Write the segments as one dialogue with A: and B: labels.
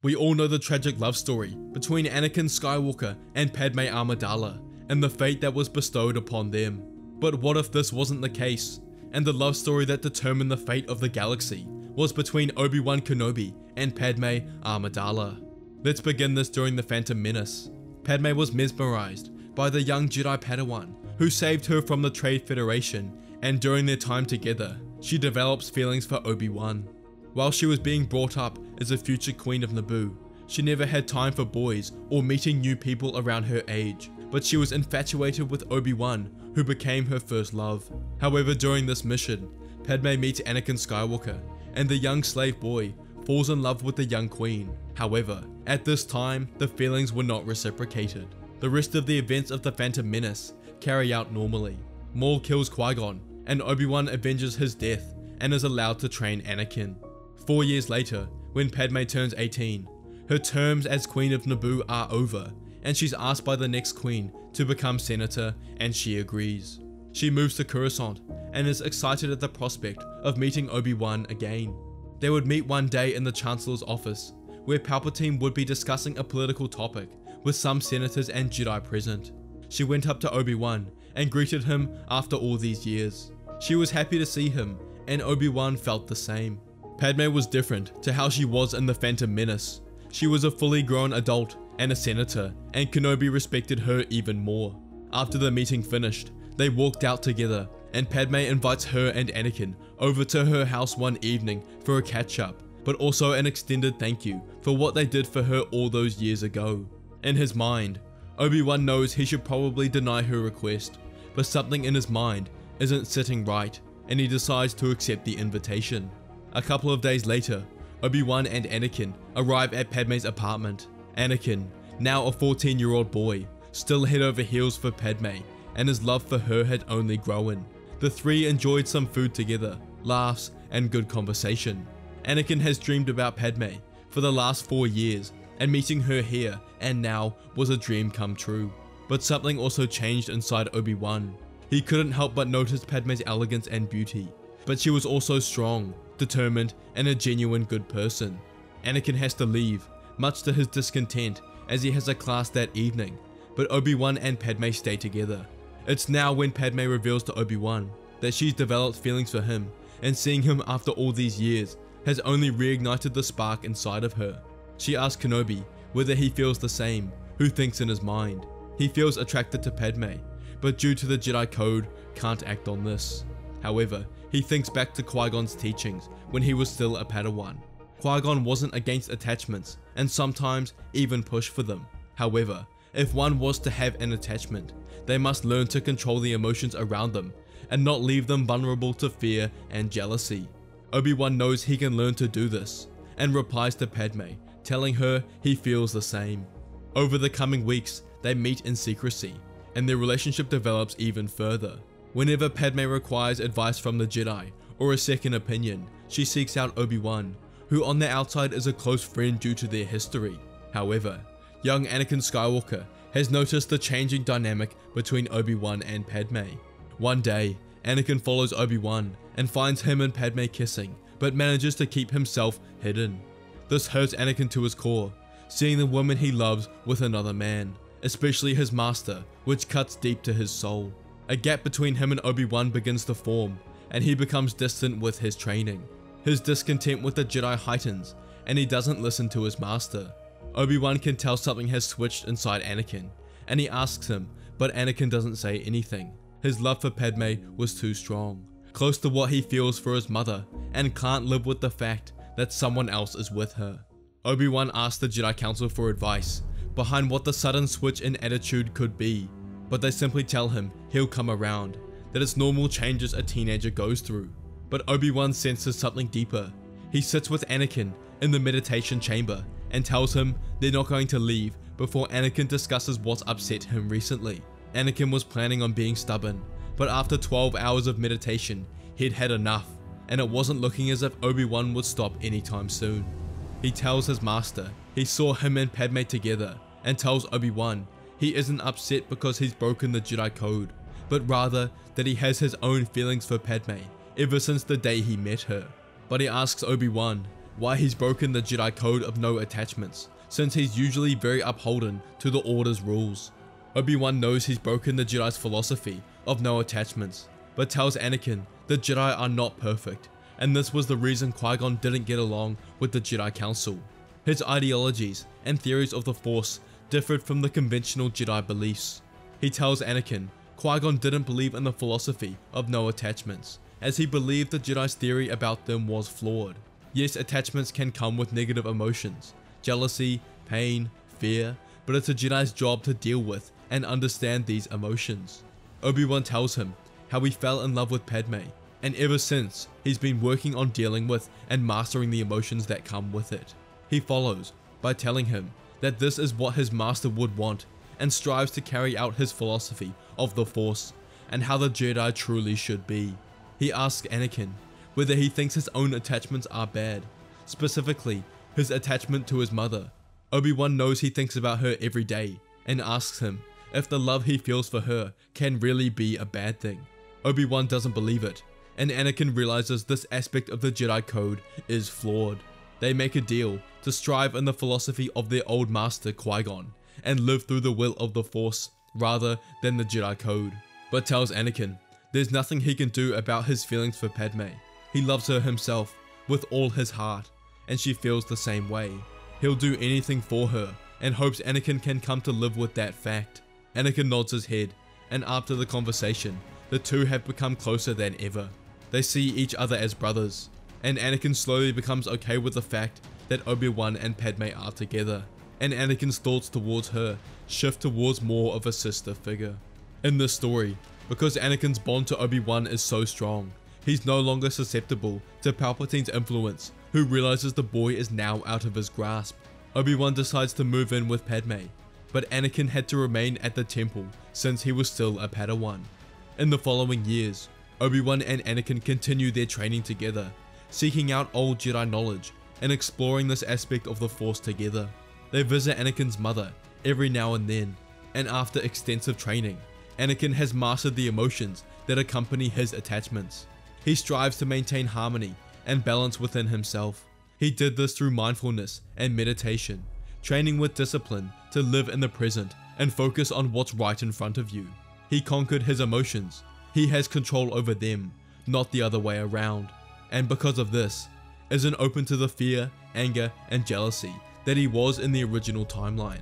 A: We all know the tragic love story between Anakin Skywalker and Padme Amidala, and the fate that was bestowed upon them. But what if this wasn't the case, and the love story that determined the fate of the galaxy was between Obi Wan Kenobi and Padme Amidala? Let's begin this during the Phantom Menace. Padme was mesmerized by the young Jedi Padawan who saved her from the Trade Federation, and during their time together, she develops feelings for Obi-Wan. While she was being brought up as a future queen of Naboo, she never had time for boys or meeting new people around her age, but she was infatuated with Obi-Wan, who became her first love. However, during this mission, Padme meets Anakin Skywalker, and the young slave boy falls in love with the young queen. However, at this time, the feelings were not reciprocated. The rest of the events of the Phantom Menace carry out normally. Maul kills Qui-Gon, and Obi-Wan avenges his death and is allowed to train Anakin. 4 years later, when Padme turns 18, her terms as Queen of Naboo are over, and she's asked by the next queen to become senator, and she agrees. She moves to Coruscant and is excited at the prospect of meeting Obi-Wan again. They would meet one day in the Chancellor's office, where Palpatine would be discussing a political topic with some senators and Jedi present. She went up to Obi-Wan and greeted him after all these years. She was happy to see him, and Obi-Wan felt the same. Padme was different to how she was in the Phantom Menace. She was a fully grown adult and a senator, and Kenobi respected her even more. After the meeting finished, they walked out together, and Padme invites her and Anakin over to her house one evening for a catch-up, but also an extended thank you for what they did for her all those years ago. In his mind, Obi-Wan knows he should probably deny her request, but something in his mind isn't sitting right, and he decides to accept the invitation. A couple of days later, Obi-Wan and Anakin arrive at Padme's apartment. Anakin, now a 14-year-old boy, still head over heels for Padme, and his love for her had only grown. The three enjoyed some food together, laughs, and good conversation. Anakin has dreamed about Padme for the last 4 years, and meeting her here and now was a dream come true. But something also changed inside Obi-Wan. He couldn't help but notice Padme's elegance and beauty, but she was also strong, determined, and a genuine good person. Anakin has to leave, much to his discontent, as he has a class that evening, but Obi-Wan and Padme stay together. It's now when Padme reveals to Obi-Wan that she's developed feelings for him, and seeing him after all these years has only reignited the spark inside of her. She asks Kenobi whether he feels the same, who thinks in his mind. He feels attracted to Padme, but due to the Jedi Code, can't act on this. However, he thinks back to Qui-Gon's teachings when he was still a Padawan. Qui-Gon wasn't against attachments, and sometimes even pushed for them. However, if one was to have an attachment, they must learn to control the emotions around them, and not leave them vulnerable to fear and jealousy. Obi-Wan knows he can learn to do this, and replies to Padme, telling her he feels the same. Over the coming weeks, they meet in secrecy, and their relationship develops even further. Whenever Padme requires advice from the Jedi, or a second opinion, she seeks out Obi-Wan, who on the outside is a close friend due to their history. However, young Anakin Skywalker has noticed the changing dynamic between Obi-Wan and Padme. One day, Anakin follows Obi-Wan and finds him and Padme kissing, but manages to keep himself hidden. This hurts Anakin to his core, seeing the woman he loves with another man, especially his master, which cuts deep to his soul. A gap between him and Obi-Wan begins to form, and he becomes distant with his training. His discontent with the Jedi heightens, and he doesn't listen to his master. Obi-Wan can tell something has switched inside Anakin, and he asks him, but Anakin doesn't say anything. His love for Padme was too strong, close to what he feels for his mother, and can't live with the fact that someone else is with her. Obi-Wan asks the Jedi Council for advice behind what the sudden switch in attitude could be, but they simply tell him he'll come around, that it's normal changes a teenager goes through. But Obi-Wan senses something deeper. He sits with Anakin in the meditation chamber and tells him they're not going to leave before Anakin discusses what's upset him recently. Anakin was planning on being stubborn, but after 12 hours of meditation, he'd had enough, and it wasn't looking as if Obi-Wan would stop anytime soon. He tells his master he saw him and Padme together, and tells Obi-Wan he isn't upset because he's broken the Jedi Code, but rather that he has his own feelings for Padme ever since the day he met her. But he asks Obi-Wan why he's broken the Jedi code of no attachments, since he's usually very upholden to the Order's rules. Obi-Wan knows he's broken the Jedi's philosophy of no attachments, but tells Anakin the Jedi are not perfect, and this was the reason Qui-Gon didn't get along with the Jedi Council. His ideologies and theories of the Force differed from the conventional Jedi beliefs. He tells Anakin Qui-Gon didn't believe in the philosophy of no attachments, as he believed the Jedi's theory about them was flawed. Yes, attachments can come with negative emotions, jealousy, pain, fear, but it's a Jedi's job to deal with and understand these emotions. Obi-Wan tells him how he fell in love with Padme, and ever since, he's been working on dealing with and mastering the emotions that come with it. He follows by telling him that this is what his master would want, and strives to carry out his philosophy of the Force and how the Jedi truly should be. He asks Anakin whether he thinks his own attachments are bad, specifically his attachment to his mother. Obi-Wan knows he thinks about her every day and asks him if the love he feels for her can really be a bad thing. Obi-Wan doesn't believe it, and Anakin realizes this aspect of the Jedi code is flawed. They make a deal to strive in the philosophy of their old master Qui-Gon and live through the will of the Force rather than the Jedi code, but tells Anakin there's nothing he can do about his feelings for Padme. He loves her himself with all his heart, and she feels the same way. He'll do anything for her and hopes Anakin can come to live with that fact. Anakin nods his head, and after the conversation, the two have become closer than ever. They see each other as brothers, and Anakin slowly becomes okay with the fact that Obi-Wan and Padme are together, and Anakin's thoughts towards her shift towards more of a sister figure. In this story, because Anakin's bond to Obi-Wan is so strong, he's no longer susceptible to Palpatine's influence, who realizes the boy is now out of his grasp. Obi-Wan decides to move in with Padme, but Anakin had to remain at the temple since he was still a Padawan. In the following years, Obi-Wan and Anakin continue their training together, seeking out old Jedi knowledge and exploring this aspect of the Force together. They visit Anakin's mother every now and then, and after extensive training, Anakin has mastered the emotions that accompany his attachments. He strives to maintain harmony and balance within himself. He did this through mindfulness and meditation, training with discipline to live in the present and focus on what's right in front of you. He conquered his emotions. He has control over them, not the other way around. And because of this, isn't open to the fear, anger, and jealousy that he was in the original timeline.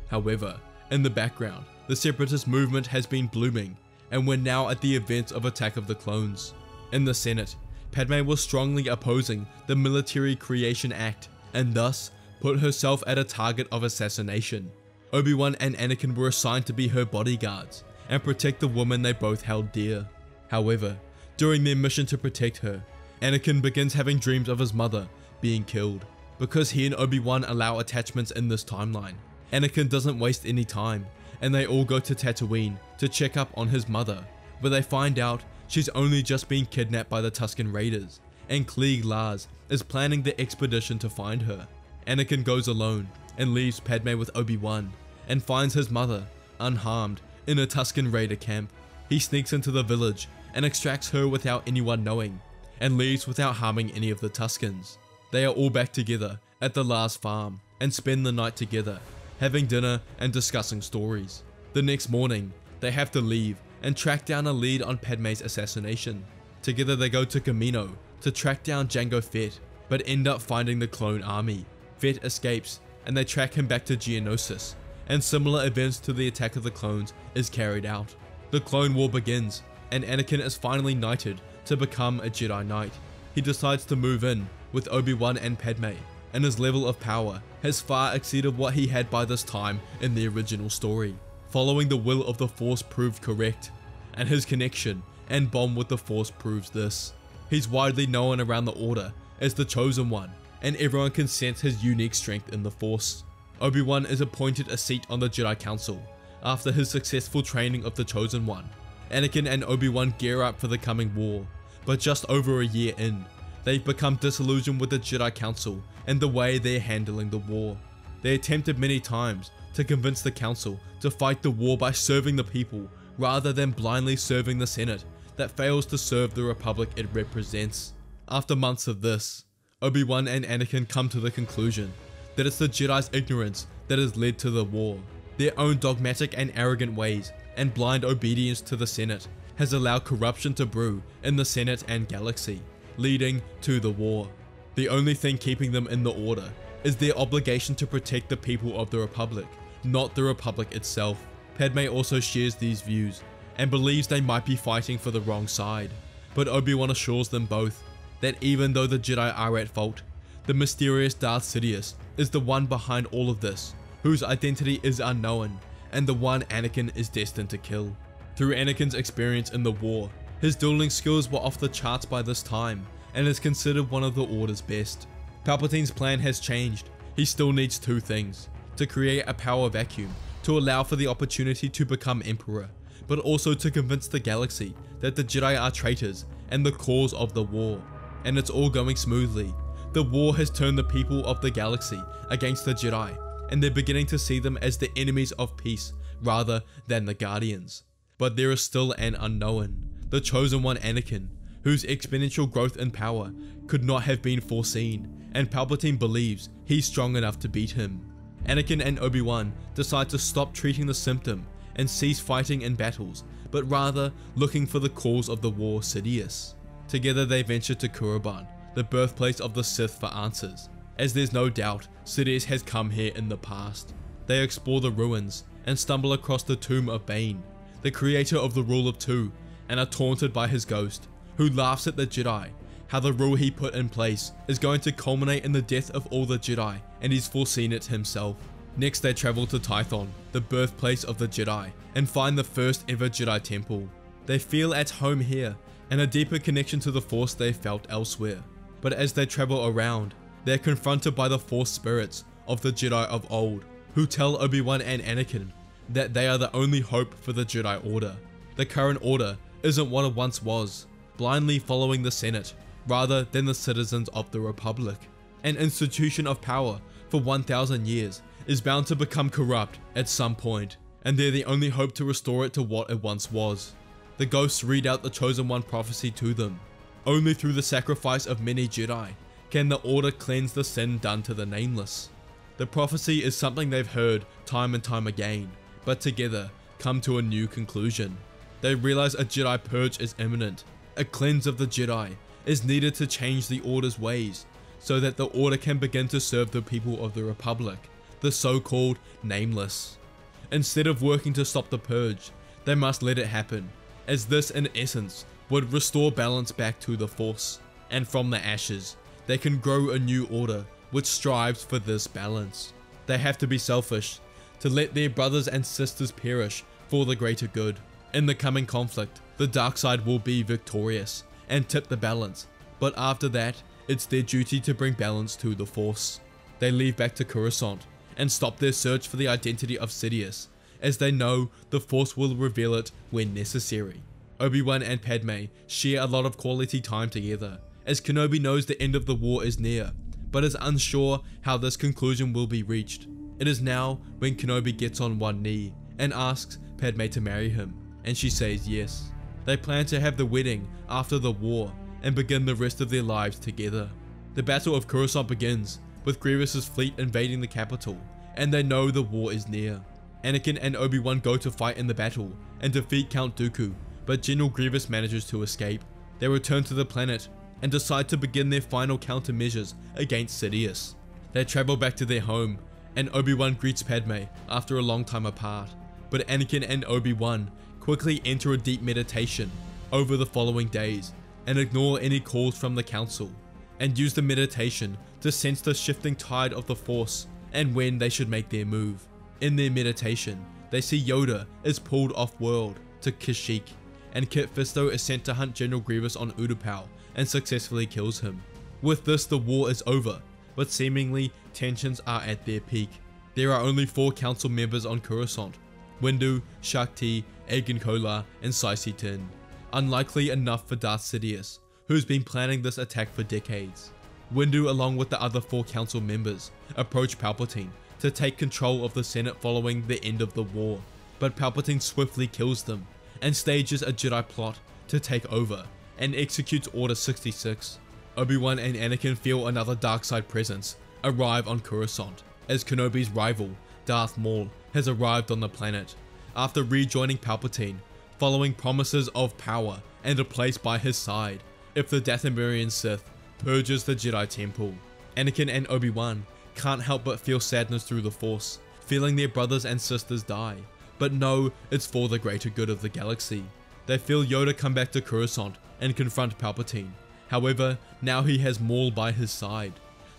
A: However, in the background, the Separatist movement has been blooming, and we're now at the events of Attack of the Clones. In the Senate, Padme was strongly opposing the Military Creation Act, and thus put herself at a target of assassination. Obi-Wan and Anakin were assigned to be her bodyguards and protect the woman they both held dear. However, during their mission to protect her, Anakin begins having dreams of his mother being killed. Because he and Obi-Wan allow attachments in this timeline, Anakin doesn't waste any time, and they all go to Tatooine to check up on his mother, but they find out she's only just been kidnapped by the Tusken Raiders, and Klieg Lars is planning the expedition to find her. Anakin goes alone and leaves Padme with Obi-Wan, and finds his mother, unharmed, in a Tusken Raider camp. He sneaks into the village and extracts her without anyone knowing, and leaves without harming any of the Tuskens. They are all back together at the Lars farm and spend the night together, having dinner and discussing stories. The next morning, they have to leave and track down a lead on Padme's assassination. Together they go to Kamino to track down Jango Fett, but end up finding the clone army. Fett escapes, and they track him back to Geonosis, and similar events to the Attack of the Clones is carried out. The Clone War begins, and Anakin is finally knighted to become a Jedi Knight. He decides to move in with Obi-Wan and Padme, and his level of power has far exceeded what he had by this time in the original story. Following the will of the Force proved correct, and his connection and bond with the Force proves this. He's widely known around the Order as the Chosen One, and everyone can sense his unique strength in the Force. Obi-Wan is appointed a seat on the Jedi Council after his successful training of the Chosen One. Anakin and Obi-Wan gear up for the coming war, but just over a year in, they've become disillusioned with the Jedi Council and the way they're handling the war. They attempted many times to convince the Council to fight the war by serving the people rather than blindly serving the Senate that fails to serve the Republic it represents. After months of this, Obi-Wan and Anakin come to the conclusion that it's the Jedi's ignorance that has led to the war. Their own dogmatic and arrogant ways and blind obedience to the Senate has allowed corruption to brew in the Senate and galaxy, leading to the war. The only thing keeping them in the order is their obligation to protect the people of the Republic, not the Republic itself. Padme also shares these views and believes they might be fighting for the wrong side, but Obi-Wan assures them both that even though the Jedi are at fault, the mysterious Darth Sidious is the one behind all of this, whose identity is unknown, and the one Anakin is destined to kill. Through Anakin's experience in the war, his dueling skills were off the charts by this time, and is considered one of the Order's best. Palpatine's plan has changed. He still needs two things: to create a power vacuum to allow for the opportunity to become Emperor, but also to convince the galaxy that the Jedi are traitors and the cause of the war. And it's all going smoothly. The war has turned the people of the galaxy against the Jedi, and they're beginning to see them as the enemies of peace rather than the Guardians. But there is still an unknown, the chosen one Anakin, whose exponential growth in power could not have been foreseen, and Palpatine believes he's strong enough to beat him. Anakin and Obi-Wan decide to stop treating the symptom and cease fighting in battles, but rather looking for the cause of the war, Sidious. Together they venture to Kuruban, the birthplace of the Sith, for answers, as there's no doubt Sidious has come here in the past. They explore the ruins and stumble across the tomb of Bane, the creator of the Rule of Two, and are taunted by his ghost, who laughs at the Jedi, how the rule he put in place is going to culminate in the death of all the Jedi, and he's foreseen it himself. Next they travel to Tython, the birthplace of the Jedi, and find the first ever Jedi temple. They feel at home here, and a deeper connection to the Force they felt elsewhere. But as they travel around, they're confronted by the Force spirits of the Jedi of old, who tell Obi-Wan and Anakin that they are the only hope for the Jedi Order. The current Order isn't what it once was, blindly following the Senate rather than the citizens of the Republic. An institution of power for 1,000 years is bound to become corrupt at some point, and they're the only hope to restore it to what it once was. The ghosts read out the Chosen One prophecy to them. Only through the sacrifice of many Jedi can the Order cleanse the sin done to the Nameless. The prophecy is something they've heard time and time again, but together come to a new conclusion. They realize a Jedi purge is imminent. A cleanse of the Jedi is needed to change the Order's ways, so that the Order can begin to serve the people of the Republic, the so-called Nameless. Instead of working to stop the purge, they must let it happen, as this in essence would restore balance back to the Force, and from the ashes, they can grow a new Order which strives for this balance. They have to be selfish, to let their brothers and sisters perish for the greater good. In the coming conflict, the dark side will be victorious and tip the balance, but after that, it's their duty to bring balance to the Force. They leave back to Coruscant and stop their search for the identity of Sidious, as they know the Force will reveal it when necessary. Obi-Wan and Padme share a lot of quality time together, as Kenobi knows the end of the war is near, but is unsure how this conclusion will be reached. It is now when Kenobi gets on one knee and asks Padme to marry him, and she says yes. They plan to have the wedding after the war and begin the rest of their lives together. The Battle of Coruscant begins, with Grievous's fleet invading the capital, and they know the war is near. Anakin and Obi-Wan go to fight in the battle and defeat Count Dooku, but General Grievous manages to escape. They return to the planet and decide to begin their final countermeasures against Sidious. They travel back to their home, and Obi-Wan greets Padme after a long time apart, but Anakin and Obi-Wan quickly enter a deep meditation over the following days and ignore any calls from the Council, and use the meditation to sense the shifting tide of the Force and when they should make their move. In their meditation, they see Yoda is pulled off-world to Kashyyyk, and Kit Fisto is sent to hunt General Grievous on Utapau and successfully kills him. With this, the war is over, but seemingly tensions are at their peak. There are only 4 council members on Coruscant: Windu, Shaak Ti, Agen Kolar, and Saisi Tin. Unlikely enough for Darth Sidious, who's been planning this attack for decades. Windu, along with the other 4 council members, approach Palpatine to take control of the Senate following the end of the war, but Palpatine swiftly kills them and stages a Jedi plot to take over and executes Order 66. Obi-Wan and Anakin feel another dark side presence arrive on Coruscant, as Kenobi's rival, Darth Maul, has arrived on the planet, after rejoining Palpatine, following promises of power and a place by his side if the Dathomirian Sith purges the Jedi Temple. Anakin and Obi-Wan can't help but feel sadness through the Force, feeling their brothers and sisters die, but know it's for the greater good of the galaxy. They feel Yoda come back to Coruscant and confront Palpatine. However, now he has Maul by his side.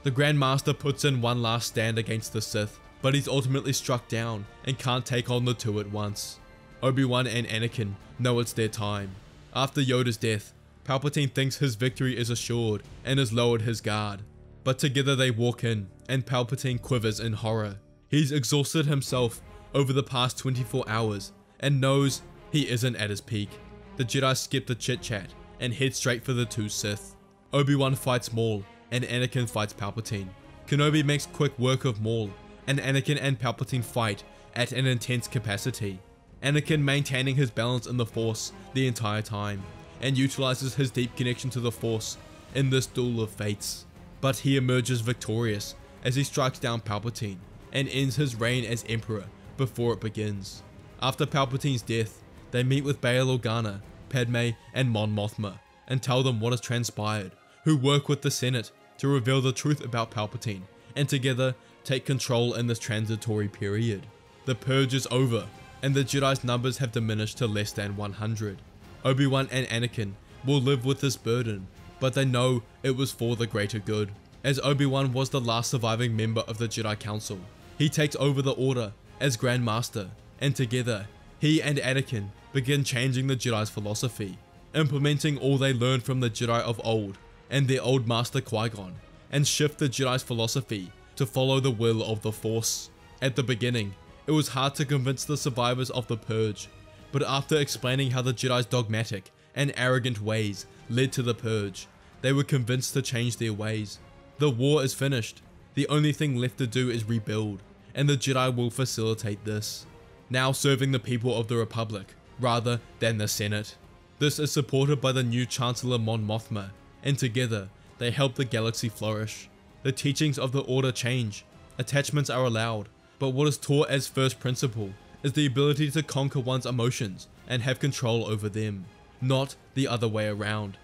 A: The Grand Master puts in one last stand against the Sith, but he's ultimately struck down and can't take on the two at once. Obi-Wan and Anakin know it's their time. After Yoda's death, Palpatine thinks his victory is assured and has lowered his guard. But together they walk in, and Palpatine quivers in horror. He's exhausted himself over the past 24 hours and knows he isn't at his peak. The Jedi skip the chit-chat and head straight for the two Sith. Obi-Wan fights Maul and Anakin fights Palpatine. Kenobi makes quick work of Maul, and Anakin and Palpatine fight at an intense capacity. Anakin maintaining his balance in the Force the entire time, and utilizes his deep connection to the Force in this duel of fates. But he emerges victorious as he strikes down Palpatine and ends his reign as Emperor before it begins. After Palpatine's death, they meet with Bail Organa, Padme, and Mon Mothma and tell them what has transpired, who work with the Senate to reveal the truth about Palpatine and together take control in this transitory period. The purge is over and the Jedi's numbers have diminished to less than 100. Obi-Wan and Anakin will live with this burden, but they know it was for the greater good. As Obi-Wan was the last surviving member of the Jedi Council, he takes over the Order as Grand Master, and together, he and Anakin begin changing the Jedi's philosophy, implementing all they learned from the Jedi of old and their old master Qui-Gon, and shift the Jedi's philosophy to follow the will of the Force. At the beginning, it was hard to convince the survivors of the Purge, but after explaining how the Jedi's dogmatic and arrogant ways led to the Purge, they were convinced to change their ways. The war is finished, the only thing left to do is rebuild, and the Jedi will facilitate this, now serving the people of the Republic rather than the Senate. This is supported by the new Chancellor Mon Mothma, and together they help the galaxy flourish. The teachings of the Order change, attachments are allowed, but what is taught as first principle is the ability to conquer one's emotions and have control over them, not the other way around.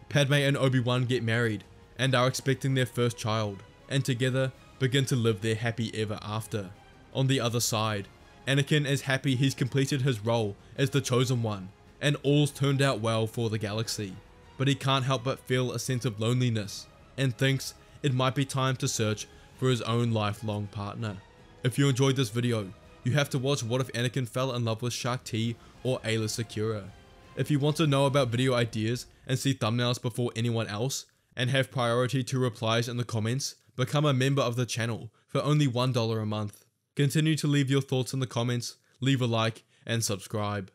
A: Padme and Obi-Wan get married and are expecting their first child, and together begin to live their happy ever after. On the other side, Anakin is happy he's completed his role as the Chosen One, and all's turned out well for the galaxy, but he can't help but feel a sense of loneliness, and thinks it might be time to search for his own lifelong partner. If you enjoyed this video, you have to watch What If Anakin Fell in Love with Shaak Ti or Aayla Secura. If you want to know about video ideas and see thumbnails before anyone else, and have priority to replies in the comments, become a member of the channel for only $1 a month. Continue to leave your thoughts in the comments, leave a like, and subscribe.